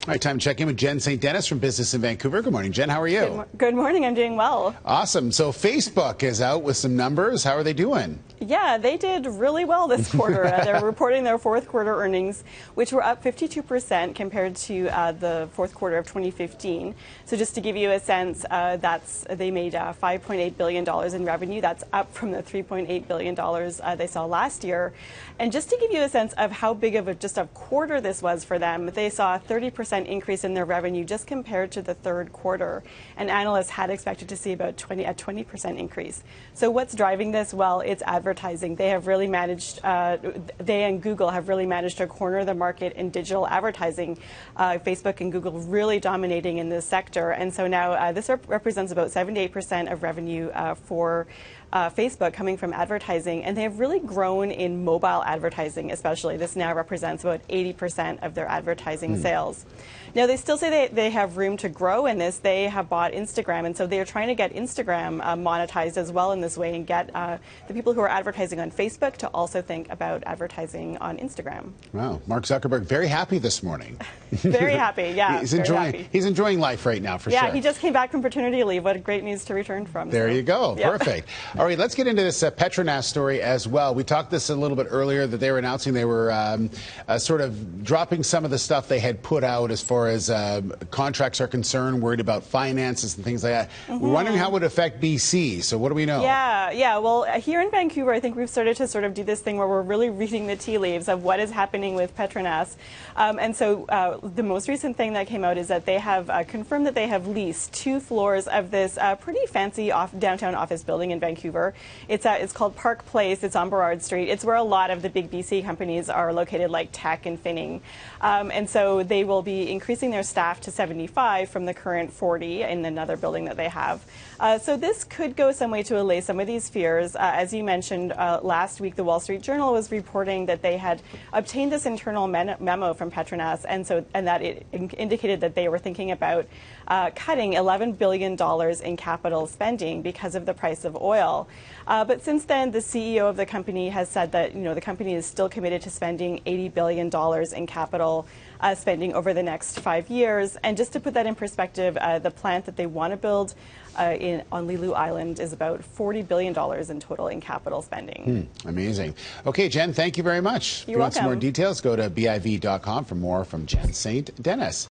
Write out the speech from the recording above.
All right, time to check in with Jen St. Dennis from Business in Vancouver. Good morning, Jen. How are you? Good morning. I'm doing well. Awesome. So Facebook is out with some numbers. How are they doing? Yeah, they did really well this quarter. They're reporting their fourth quarter earnings, which were up 52% compared to the fourth quarter of 2015. So just to give you a sense, they made $5.8 billion in revenue. That's up from the $3.8 billion they saw last year. And just to give you a sense of how big of just a quarter this was for them, they saw a 30% increase in their revenue just compared to the third quarter. And analysts had expected to see about a 20% increase. So what's driving this? Well, it's advertising. They have really managed, they and Google have really managed to corner the market in digital advertising. Facebook and Google really dominating in this sector. And so now this represents about 78% of revenue for Facebook coming from advertising, and they have really grown in mobile advertising especially. This now represents about 80% of their advertising sales. Now, they still say they have room to grow in this. They have bought Instagram, and so they are trying to get Instagram monetized as well in this way and get the people who are advertising on Facebook to also think about advertising on Instagram. Wow. Mark Zuckerberg, very happy this morning. Very happy, yeah. He's enjoying life right now, for sure. Yeah, he just came back from paternity leave. What great news to return from. There you go. Yeah. Perfect. All right, let's get into this Petronas story as well. We talked this a little bit earlier that they were announcing they were sort of dropping some of the stuff they had put out as far as contracts are concerned, worried about finances and things like that. We're wondering how it would affect BC. So what do we know? Yeah. Well, here in Vancouver, I think we've started to sort of do this thing where we're really reading the tea leaves of what is happening with Petronas. And so the most recent thing that came out is that they have confirmed that they have leased 2 floors of this pretty fancy downtown office building in Vancouver. It's called Park Place. It's on Burrard Street. It's where a lot of the big BC companies are located, like Tech and Finning. And so they will be increasing their staff to 75 from the current 40 in another building that they have. So this could go some way to allay some of these fears. As you mentioned, last week the Wall Street Journal was reporting that they had obtained this internal memo from Petronas, and that it indicated that they were thinking about cutting $11 billion in capital spending because of the price of oil. But since then, the CEO of the company has said that the company is still committed to spending $80 billion in capital spending over the next 5 years. And just to put that in perspective, the plant that they want to build on Lilu Island is about $40 billion in total in capital spending. Amazing. Okay, Jen, thank you very much. You're welcome. If you want some more details, go to BIV.com for more from Jen St. Dennis.